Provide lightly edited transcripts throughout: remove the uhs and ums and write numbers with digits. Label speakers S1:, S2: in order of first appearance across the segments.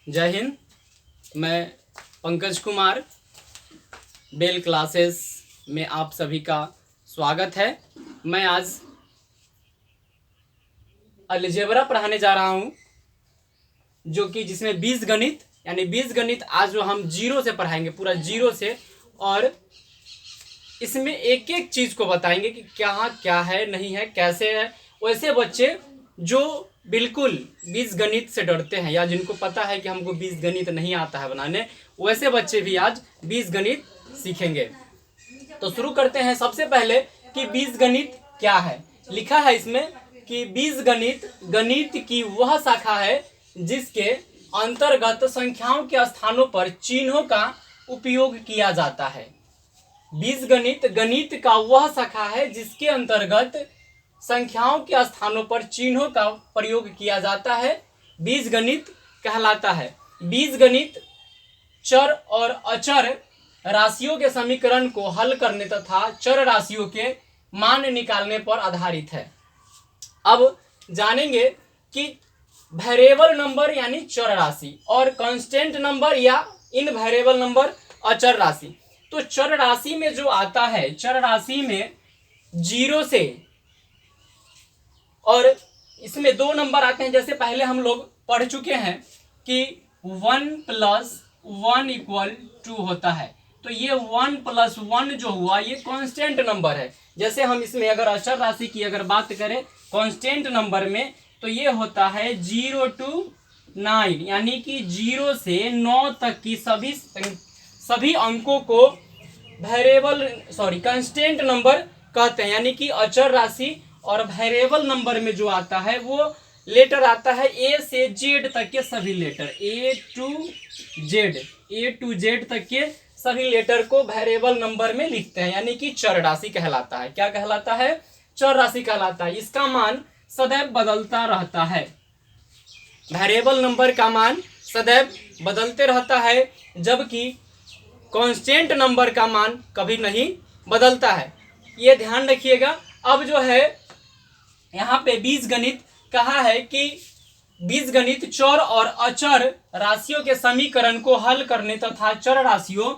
S1: जय हिंद। मैं Pankaj Kumar, bell classes में आप सभी का स्वागत है। मैं आज अलजेब्रा पढ़ाने जा रहा हूं, जो कि जिसमें बीजगणित यानी बीजगणित आज जो हम जीरो से पढ़ाएंगे, पूरा जीरो से, और इसमें एक एक चीज को बताएंगे कि क्या क्या है, नहीं है, कैसे है। वैसे बच्चे जो बिल्कुल बीजगणित से डरते हैं या जिनको पता है कि हमको बीजगणित नहीं आता है बनाने, वैसे बच्चे भी आज बीजगणित सीखेंगे। तो शुरू करते हैं। सबसे पहले कि बीजगणित क्या है। लिखा है इसमें कि बीजगणित गणित की वह शाखा है जिसके अंतर्गत संख्याओं के स्थानों पर चिन्हों का उपयोग किया जाता है। बीजगणित गणित का वह शाखा है जिसके अंतर्गत संख्याओं के स्थानों पर चिन्हों का प्रयोग किया जाता है, बीजगणित कहलाता है। बीजगणित चर और अचर राशियों के समीकरण को हल करने तथा चर राशियों के मान निकालने पर आधारित है। अब जानेंगे कि वेरिएबल नंबर यानी चर राशि और कांस्टेंट नंबर या इनवेरिएबल नंबर अचर राशि। तो चर राशि में जो आता है, चर राशि में जीरो से, और इसमें दो नंबर आते हैं। जैसे पहले हम लोग पढ़ चुके हैं कि 1 + 1 = 2 होता है। तो ये 1 + 1 जो हुआ ये कांस्टेंट नंबर है। जैसे हम इसमें अगर अचर राशि की अगर बात करें कांस्टेंट नंबर में, तो ये होता है 0 to 9, यानी कि 0 से 9 तक की सभी अंकों को कांस्टेंट नंबर कहते हैं। यानी कि अचर राशि और वेरिएबल नंबर में जो आता है वो लेटर आता है ए से जेड तक के सभी लेटर, ए टू जेड तक के सभी लेटर को वेरिएबल नंबर में लिखते हैं, यानी कि चर राशि कहलाता है। क्या कहलाता है? चर राशि कहलाता है। इसका मान सदैव बदलता रहता है। वेरिएबल नंबर का मान सदैव बदलते रहता है, जबकि कांस्टेंट नंबर का मान कभी नहीं बदलता है। ये ध्यान रखिएगा। अब जो है यहाँ पे बीजगणित कहा है कि बीजगणित चर और अचर राशियों के समीकरण को हल करने तथा चर राशियों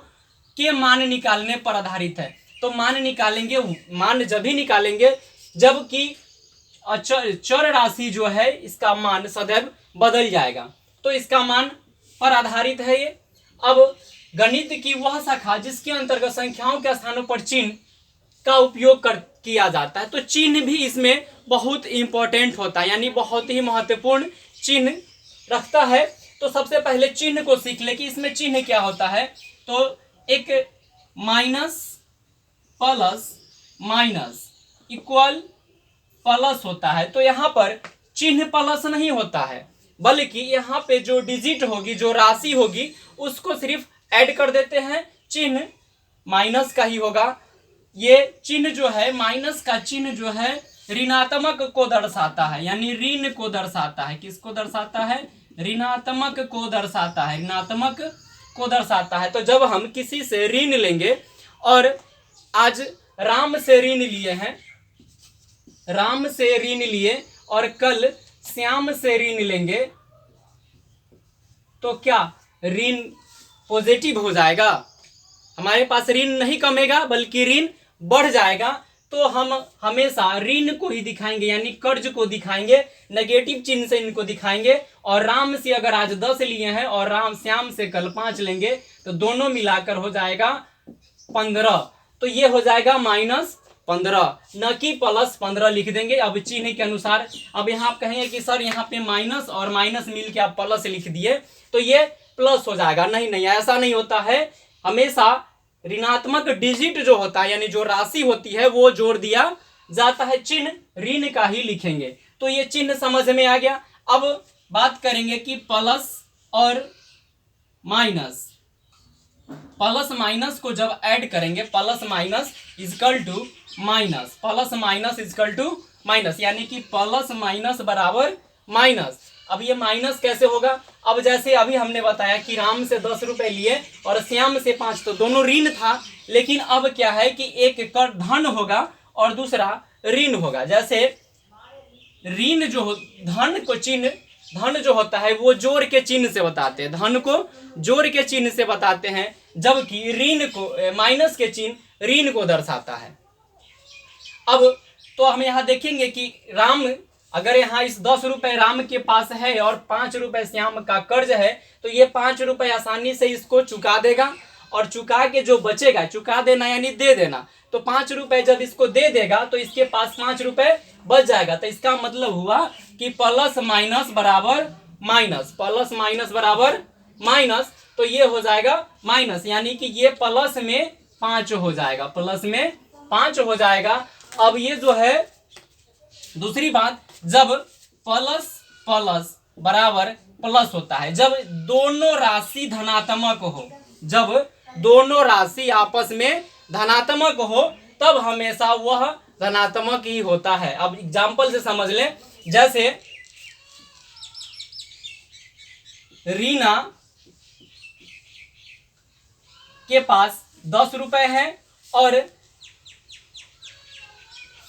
S1: के मान निकालने पर आधारित है। तो मान निकालेंगे, मान जब ही निकालेंगे जबकि चर राशि जो है इसका मान सदैव बदल जाएगा। तो इसका मान पर आधारित है ये। अब गणित की वह शाखा जिसके अंतर्गत संख्याओं के स्थानों पर चिन्ह का उपयोग किया जाता है। तो चिन्ह भी इसमें बहुत इंपॉर्टेंट होता है, यानी बहुत ही महत्वपूर्ण चिन्ह रखता है। तो सबसे पहले चिन्ह को सीख ले कि इसमें चिन्ह क्या होता है। तो एक minus plus minus equal plus होता है। तो यहाँ पर चिन्ह प्लस नहीं होता है, बल्कि यहाँ पे जो डिजिट होगी, जो राशि होगी, उसको सिर्फ ऐड कर देते हैं। चिन्ह माइनस का ही होगा। ये चिन्ह जो है, माइनस का चिन्ह जो है ऋणात्मक को दर्शाता है, यानी ऋण को दर्शाता है। किसको दर्शाता है? ऋणात्मक को दर्शाता है, ऋणात्मक को दर्शाता है। तो जब हम किसी से ऋण लेंगे, और आज राम से ऋण लिए हैं, राम से ऋण लिए, और कल श्याम से ऋण लेंगे, तो क्या ऋण पॉजिटिव हो जाएगा? हमारे पास ऋण नहीं कमेगा बल्कि ऋण बढ़ जाएगा। तो हम हमेशा ऋण को ही दिखाएंगे, यानी कर्ज को दिखाएंगे, नेगेटिव चिन्ह से इनको दिखाएंगे। और राम से अगर आज 10 लिए हैं और श्याम से कल 5 लेंगे, तो दोनों मिलाकर हो जाएगा 15। तो ये हो जाएगा -15, न कि +15 लिख देंगे अब चिन्ह के अनुसार। अब यहाँ आप कहेंगे कि सर यहाँ पे माइनस और माइनस मिल के आप प्लस लिख दिए तो ये प्लस हो जाएगा। नहीं, ऐसा नहीं होता है। हमेशा ऋणात्मक डिजिट जो होता है, यानी जो राशि होती है, वो जोड़ दिया जाता है। चिन्ह ऋण का ही लिखेंगे। तो ये चिन्ह समझ में आ गया। अब बात करेंगे कि प्लस और माइनस, प्लस माइनस को जब ऐड करेंगे, plus minus equal to minus, plus minus equal to minus, यानी कि प्लस माइनस बराबर माइनस। अब ये माइनस कैसे होगा? अब जैसे अभी हमने बताया कि राम से 10 रुपए लिए और श्याम से 5, तो दोनों ऋण था। लेकिन अब क्या है कि एक कर धन होगा और दूसरा ऋण होगा। जैसे ऋण जो धन को चिन्ह धन जो होता है वो जोड़ के चिन्ह से बताते हैं, धन को जोड़ के चिन्ह से बताते हैं, जबकि ऋण को माइनस के चिन्ह ऋण को दर्शाता है। अब तो हम यहाँ देखेंगे कि राम, अगर यहाँ इस 10 रुपए राम के पास है और 5 रुपए श्याम का कर्ज है, तो ये 5 रुपए आसानी से इसको चुका देगा, और चुका के जो बचेगा, चुका देना यानी दे देना, तो 5 रुपए जब इसको दे देगा तो इसके पास 5 रुपए बच जाएगा। तो इसका मतलब हुआ कि प्लस माइनस बराबर माइनस, प्लस माइनस बराबर माइनस, तो ये हो जाएगा माइनस, यानी कि ये प्लस में 5 हो जाएगा, प्लस में 5 हो जाएगा। अब ये जो है दूसरी बात, जब प्लस प्लस बराबर प्लस होता है, जब दोनों राशि धनात्मक हो, जब दोनों राशि आपस में धनात्मक हो, तब हमेशा वह धनात्मक ही होता है। अब एग्जाम्पल से समझ लें, जैसे रीना के पास 10 रुपए है और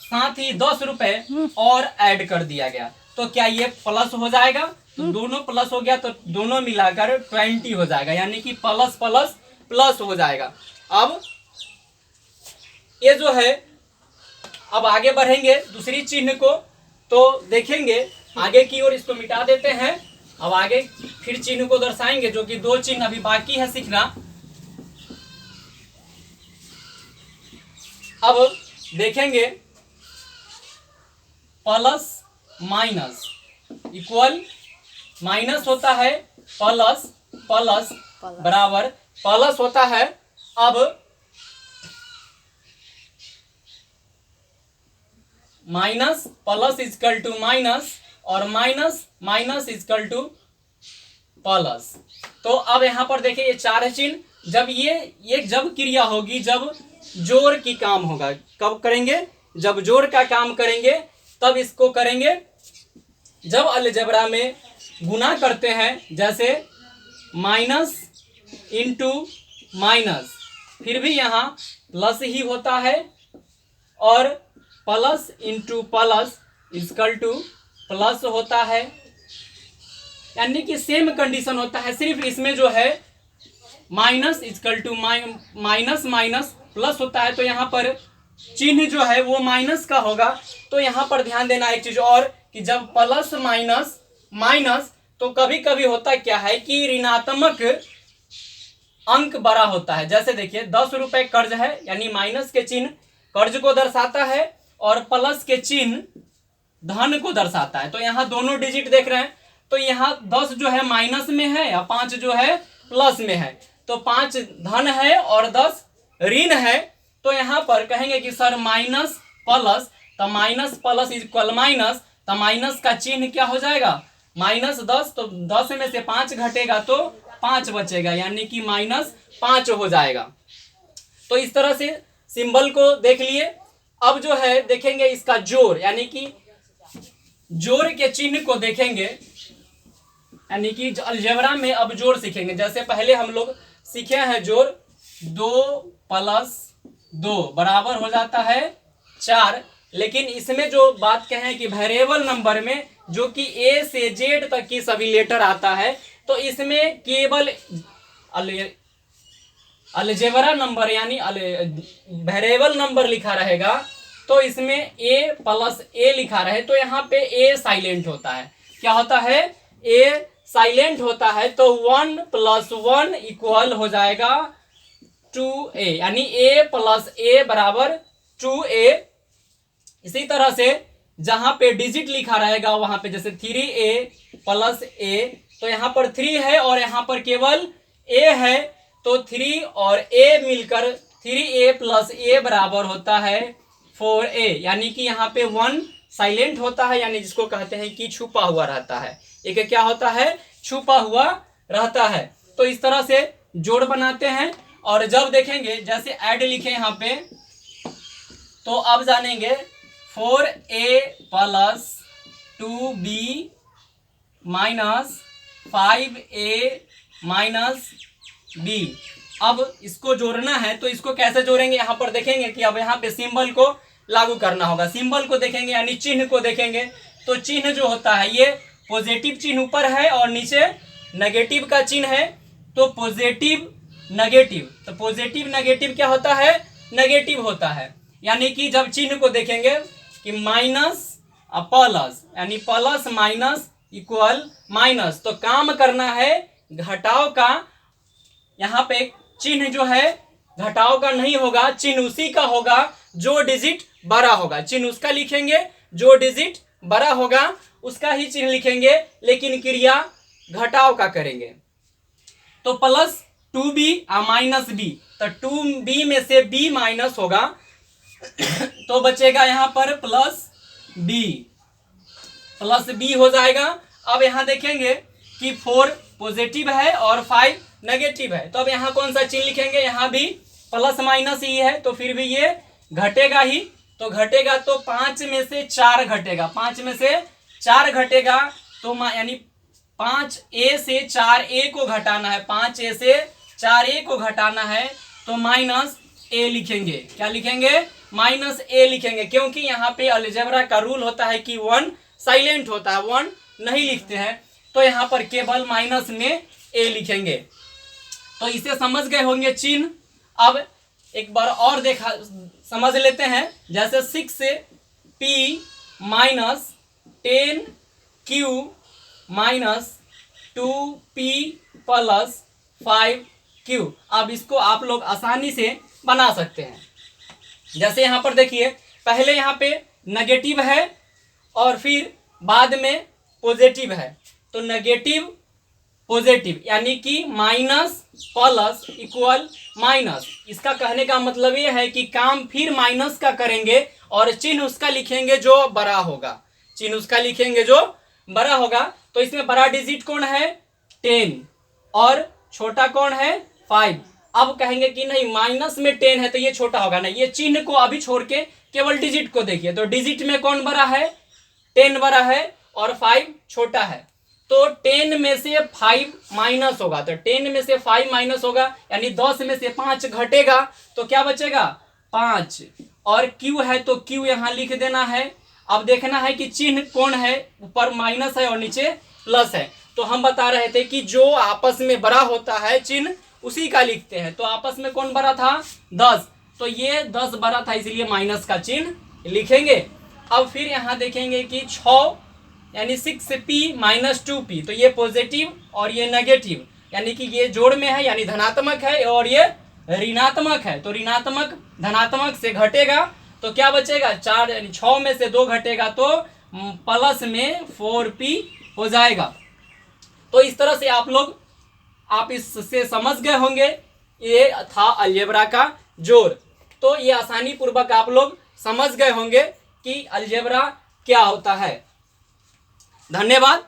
S1: साथ ही 10 रुपए और ऐड कर दिया गया, तो क्या ये प्लस हो जाएगा? तो दोनों प्लस हो गया, तो दोनों मिलाकर 20 हो जाएगा, यानी कि प्लस प्लस प्लस हो जाएगा। अब ये जो है, अब आगे बढ़ेंगे दूसरी चिन्ह को, तो देखेंगे आगे की ओर, इसको मिटा देते हैं। अब आगे फिर चिन्ह को दर्शाएंगे, जो कि 2 चिन्ह अभी बाकी है सीखना। अब देखेंगे प्लस माइनस इक्वल, माइनस होता है प्लस, प्लस बराबर प्लस होता है। अब minus plus equal to minus, और minus minus equal to plus. तो अब यहां पर देखिए ये 4 चिन्ह, जब ये जब क्रिया होगी, जब जोड़ की काम होगा, कब करेंगे? जब जोड़ का काम करेंगे तब इसको करेंगे। जब अलजेब्रा में गुना करते हैं, जैसे माइनस इंटू माइनस, फिर भी यहाँ प्लस ही होता है, और plus into plus equal to plus होता है, यानी कि सेम कंडीशन होता है। सिर्फ इसमें जो है minus equal to minus minus plus होता है, तो यहाँ पर चिन्ह जो है वो माइनस का होगा। तो यहाँ पर ध्यान देना एक चीज और, कि जब प्लस माइनस माइनस, तो कभी कभी होता क्या है कि ऋणात्मक अंक बड़ा होता है। जैसे देखिए 10 रुपए कर्ज है, यानी माइनस के चिन्ह कर्ज को दर्शाता है, और प्लस के चिन्ह धन को दर्शाता है। तो यहाँ दोनों डिजिट देख रहे हैं, तो यहाँ 10 जो है माइनस में है, या 5 जो है प्लस में है, तो 5 धन है और 10 ऋण है। तो यहाँ पर कहेंगे कि सर माइनस प्लस, तो माइनस प्लस इक्वल माइनस, तो माइनस का चिन्ह क्या हो जाएगा? माइनस 10, तो 10 में से 5 घटेगा तो 5 बचेगा, यानी कि -5 हो जाएगा। तो इस तरह से सिंबल को देख लिए। अब जो है देखेंगे इसका जोड़, यानी कि जोड़ के चिन्ह को देखेंगे, यानी कि अलजेब्रा में अब जोड़ सीखेंगे। जैसे पहले हम लोग सीखे हैं जोड़, 2 + 2 बराबर हो जाता है 4, लेकिन इसमें जो बात कहें कि वेरिएबल नंबर में जो कि A से Z तक की सभी लेटर आता है, तो इसमें केवल अलजेब्रा नंबर यानी वेरिएबल नंबर लिखा रहेगा, तो इसमें A + A लिखा रहे, तो यहाँ पे A साइलेंट होता है। क्या होता है? A साइलेंट होता है। तो 1 + 1 इक्वल हो जाएगा 2A, यानी A + A बराबर 2A। इसी तरह से जहां पे डिजिट लिखा रहेगा वहां पे जैसे 3A + A, तो यहाँ पर 3 है और यहाँ पर केवल A है, तो 3 और A मिलकर 3A + A बराबर होता है 4A, यानी कि यहाँ पे 1 साइलेंट होता है, यानी जिसको कहते हैं कि छुपा हुआ रहता है। एक क्या होता है? छुपा हुआ रहता है। तो इस तरह से जोड़ बनाते हैं। और जब देखेंगे जैसे ऐड लिखे यहाँ पे, तो अब जानेंगे 4A + 2B - 5A - B। अब इसको जोड़ना है, तो इसको कैसे जोड़ेंगे? यहाँ पर देखेंगे कि अब यहाँ पे सिंबल को लागू करना होगा। सिंबल को देखेंगे यानी चिन्ह को देखेंगे, तो चिन्ह जो होता है ये पॉजिटिव चिन्ह ऊपर है और नीचे नेगेटिव का चिन्ह है, तो पॉजिटिव नेगेटिव, तो पॉजिटिव नेगेटिव क्या होता है, नेगेटिव होता है। यानी कि जब चिन्ह को देखेंगे कि माइनस प्लस, यानी प्लस माइनस इक्वल माइनस, तो काम करना है घटाव का। यहाँ पे चिन्ह जो है घटाव का नहीं होगा, चिन्ह उसी का होगा जो डिजिट बड़ा होगा, चिन्ह उसका लिखेंगे जो डिजिट बड़ा होगा उसका ही चिन्ह लिखेंगे, लेकिन क्रिया घटाव का करेंगे। तो प्लस 2b और माइनस b, तो 2b में से b माइनस होगा तो बचेगा यहाँ पर प्लस b हो जाएगा। अब यहाँ देखेंगे कि 4 पॉजिटिव है और 5 नेगेटिव है, तो अब यहाँ कौन सा चिन्ह लिखेंगे, यहाँ भी प्लस माइनस ही है, तो फिर भी ये घटेगा ही, तो घटेगा तो 5 में से 4 घटेगा, 5 में से 4 घटेगा, तो यानी 5a से 4a को घटाना है, 5a से 4a को घटाना है, तो माइनस a लिखेंगे। क्या लिखेंगे, माइनस a लिखेंगे, क्योंकि यहाँ पे अलजेब्रा का रूल होता है कि 1 साइलेंट होता है, 1 नहीं लिखते हैं, तो यहाँ पर केवल माइनस में a लिखेंगे। तो इसे समझ गए होंगे चिन्ह। अब एक बार और देखा समझ लेते हैं, जैसे 6p minus 10q minus 2p plus 5q। अब इसको आप लोग आसानी से बना सकते हैं। जैसे यहाँ पर देखिए, पहले यहाँ पे नेगेटिव है और फिर बाद में पॉजिटिव है, तो नेगेटिव पॉजिटिव यानी कि माइनस प्लस इक्वल माइनस। इसका कहने का मतलब ये है कि काम फिर माइनस का करेंगे और चिन्ह उसका लिखेंगे जो बड़ा होगा, चिन्ह उसका लिखेंगे जो बड़ा होगा। तो इसमें बड़ा डिजिट कौन है, 10, और छोटा कौन है, 5। अब कहेंगे कि नहीं माइनस में 10 है तो ये छोटा होगा, नहीं, ये चिन्ह को अभी छोड़ के केवल डिजिट को देखिए, तो डिजिट में कौन बड़ा है, 10 बड़ा है और 5 छोटा है, तो 10 में से 5 माइनस होगा, तो 10 में से 5 माइनस होगा, यानी 10 में से 5 घटेगा, तो क्या बचेगा, 5। और q है तो q यहाँ लिख देना है। अब देखना है कि चिन्ह कौन है, ऊपर माइनस है और नीचे प्लस है, तो हम बता रहे थे कि जो आपस में बड़ा होता है चिन्ह उसी का लिखते हैं। तो आपस में कौन बड़ा था, 10, तो ये 10 बड़ा था इसलिए माइनस का चिन्ह लिखेंगे। अब फिर यहाँ देखेंगे कि 6 यानी 6p माइनस 2p, तो ये पॉजिटिव और ये नेगेटिव, यानी कि ये जोड़ में है यानी धनात्मक है और ये ऋणात्मक है, तो ऋणात्मक धनात्मक से घटेगा तो क्या बचेगा, 4, यानी 6 में से 2 घटेगा तो प्लस में 4p हो जाएगा। तो इस तरह से आप इससे समझ गए होंगे, ये था अलजेब्रा का जोड़। तो ये आसानी पूर्वक आप लोग समझ गए होंगे कि अलजेब्रा क्या होता है। धन्यवाद।